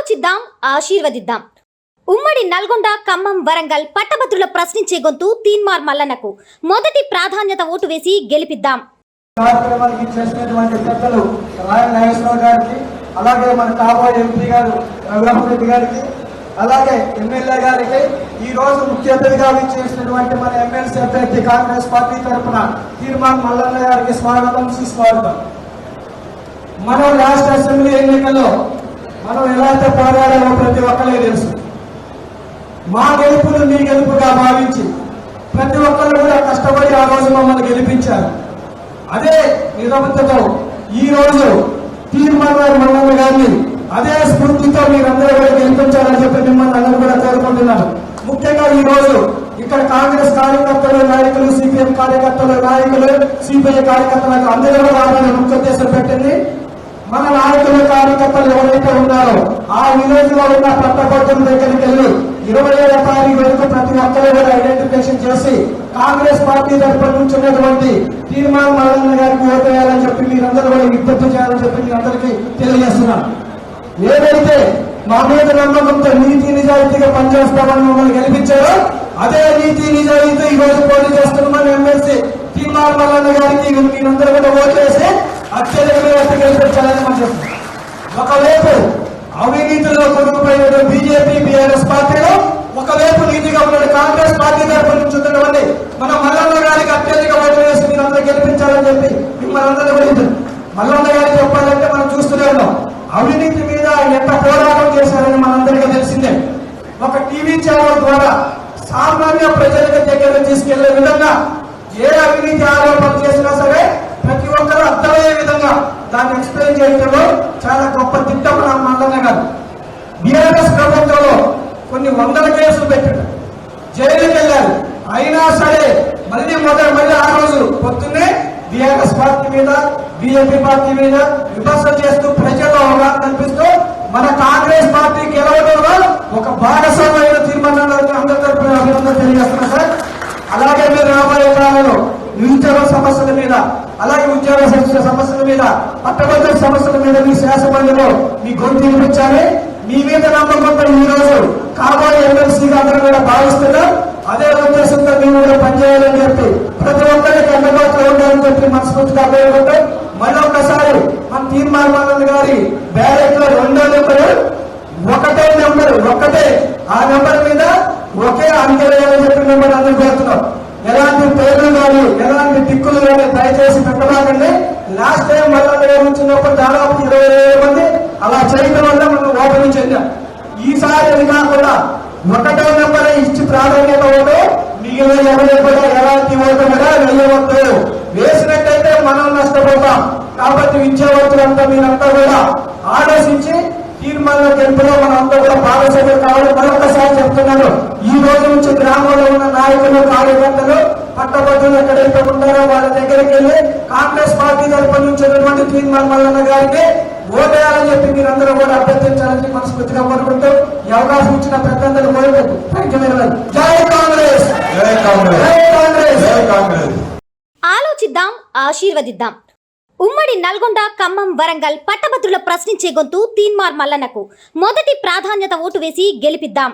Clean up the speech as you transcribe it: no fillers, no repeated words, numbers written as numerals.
ఆలోచిద్దాం, ఆశీర్వదిద్దాం. ఉమ్మడి నల్గొండ, ఖమ్మం, వరంగల్ పట్టభద్రుల ప్రశ్నించే గొంతు తీన్మార్ మల్లన్నకు మొదటి ప్రాధాన్యత ఓటు వేసి గెలిపిద్దాం. కార్యక్రమానికి చేసినటువంటి పెద్దలు రాయ నాగేశ్వరరావు గారికి, అలాగే మన కాబోయే ఎంపీ గారు రఘురామరెడ్డి గారికి, అలాగే ఎమ్మెల్యే గారికి, ఈ రోజు ముఖ్య అతిథిగా చేసినటువంటి మన ఎమ్మెల్సీ అభ్యర్థి కాంగ్రెస్ పార్టీ తరఫున తీన్మార్ మల్లన్న గారికి స్వాగతం, సుస్వాగతం. మనం లాస్ట్ అసెంబ్లీ ఎన్నికల్లో మనం ఎలా అయితే పోరాడామో ప్రతి ఒక్కరికి తెలుసు. మా గెలుపును మీ గెలుపుగా భావించి ప్రతి ఒక్కరు కూడా కష్టపడి ఆ రోజు మమ్మల్ని గెలిపించారు. అదే నిరవతతో ఈ రోజు తీన్మార్ మల్లన్న గారిని అదే స్ఫూర్తితో మీరందరూ కూడా గెలిపించాలని చెప్పి మిమ్మల్ని అందరూ కూడా కోరుకుంటున్నాను. ముఖ్యంగా ఈ రోజు ఇక్కడ కాంగ్రెస్ కార్యకర్తలు, నాయకులు, సిపిఎం కార్యకర్తలు, నాయకులు, సిపిఐ కార్యకర్తలకు అందరూ కూడా ముఖ్య ఉద్దేశం పెట్టింది. మన నాయకుల కార్యకర్తలు ఎవరైతే ఉన్నారో ఆ విలేజ్ లో ఉన్న పట్టభద్రుల దగ్గరికి వెళ్ళి 27వ తారీఖు వరకు ప్రతి ఒక్కరు కూడా ఐడెంటిఫికేషన్ చేసి కాంగ్రెస్ పార్టీ తరఫున నుంచి ఉన్నటువంటి తీన్మార్ మల్లన్న గారికి ఓటు వేయాలని చెప్పి మీరందరూ కూడా విజ్ఞప్తి చేయాలని చెప్పి మీరందరికీ తెలియజేస్తున్నాను. ఏదైతే మా మీద నమ్మకంతో నీతి నిజాయితీగా పనిచేస్తామని మమ్మల్ని గెలిపించారో అదే నీతి నిజాయితీ ఈ రోజు పోటీ చేస్తున్నామని ఎమ్మెల్సీ తీన్మార్ మల్లన్న గారికి మీరందరూ కూడా ఓటు వేసి అత్యధికంగా గెలిపించాలని మనం చెప్తున్నాం. ఒకవైపు అవినీతిలో కొనుక్కుపోయిన బీజేపీ, బీఆర్ఎస్ పార్టీలో, ఒకవైపు నీతిగా ఉన్న కాంగ్రెస్ పార్టీ తరఫున నుంచి ఉన్నటువంటి మన మల్లన్న గారికి అత్యధిక ఓటు వేసి మీరందరూ గెలిపించాలని చెప్పి మిమ్మల్ని అందరూ కూడా మల్లన్న గారికి చెప్పాలంటే మనం చూస్తూనే ఉన్నాం. అవినీతి మీద ఎంత పోరాటం చేశారని మనందరికీ తెలిసిందే. ఒక టీవీ ఛానల్ ద్వారా సామాన్య ప్రజలకు దగ్గర తీసుకెళ్లే విధంగా ఏ అవినీతి ఆరోపణ చేసినా సరే ప్రతి ఒక్కరూ అర్థమయ్యే విధంగా దాన్ని ఎక్స్ప్లెయిన్ చేయడంలో చాలా గొప్ప దిట్టం మన మల్లన్న గారు. బీఆర్ఎస్ ప్రభుత్వంలో కొన్ని వందల కేసులు పెట్టారు, జైలుకి వెళ్ళారు. అయినా సరే మళ్ళీ ఆ రోజు పొద్దున్నే బీఆర్ఎస్ పార్టీ మీద, బీజేపీ పార్టీ మీద విమర్శ చేస్తూ ప్రజల్లో అవగాహన కల్పిస్తూ మన కాంగ్రెస్ పార్టీ గెలవడంలో ఒక భాగస్వామైన తీర్మానాలను అందరి తరఫున అభినందన తెలియజేస్తున్నా సార్. అలాగే మీరు రాబోయే కాలంలో నిరుద్యోగ సమస్యల మీద, అలాగే ఉద్యోగ సమస్యల మీద, పట్టభద్రుల సమస్యల మీద మీ శాసనమండలిలో మీ గొంతు వినిపించాలి. మీ మీద నమ్మకంతో ఈ రోజు కాబోయే ఎమ్మెల్సీగా అందరూ కూడా భావిస్తున్నాం. అదే ఉద్దేశంతో మేము కూడా పనిచేయాలని చెప్పి ప్రతి ఒక్కరికి అందుబాటులో ఉండాలని చెప్పి మనస్ఫూర్తిగా కోరుకుంటాం. మరొకసారి మన తీన్మార్ మల్లన్న గారి బ్యాలెట్ లో 2వ నెంబరు, 1వ నెంబరు, ఒకటే ఆ నెంబర్ మీద ఒకే అంకె వేయాలని చెప్పి మిమ్మల్ని అందరూ కోరుతున్నాం. ఎలాంటి పేర్లు కానీ, ఎలాంటి టిక్కులు కానీ దయచేసి పెట్టబాకండి. లాస్ట్ టైం మల్లన్న గారు వచ్చినప్పుడు దాదాపు 20,000 మంది అలా చేయడం వల్ల మనం ఓపెన్ చెందాం. ఈసారి అది కాకుండా 1వ నెంబర్ ఇచ్చి ప్రాధాన్యత ఓటు, మిగిలిన ఎవరు కూడా ఎలాంటి ఓటు కూడా వేయవద్దు. వేసినట్టయితే మనం నష్టపోతాం. కాబట్టి విద్యావంతులంతా మీరంతా కూడా ఆలోచించి తీర్మాన గెలుపులో మనంతా కూడా భాగస్వామ్యం కావాలి. మరొకసారి చెప్తున్నాను, ఈ రోజు నుంచి గ్రామంలో ఉన్న నాయకులు, కార్యకర్తలు, పట్టభద్రులు ఎక్కడైతే ఉన్నారో వాళ్ళ దగ్గరికి వెళ్ళి కాంగ్రెస్ పార్టీ తరఫున నుంచి ఉన్నటువంటి తీన్మార్ మల్లన్న గారికి ఓటేయాలని చెప్పి మీరందరూ కూడా అభ్యర్థించాలని మనస్ఫూర్తిగా కోరుకుంటూ ఈ అవకాశం ఇచ్చిన పెద్దందరూ కోరుకుంటూ జై కాంగ్రెస్, జై కాంగ్రెస్, జై కాంగ్రెస్, జై కాంగ్రెస్. ఆలోచిద్దాం, ఆశీర్వదిద్దాం. ఉమ్మడి నల్గొండ, ఖమ్మం, వరంగల్ పట్టభద్రుల ప్రశ్నించే గొంతు తీన్మార్ మల్లన్నకు మొదటి ప్రాధాన్యత ఓటు వేసి గెలిపిద్దాం.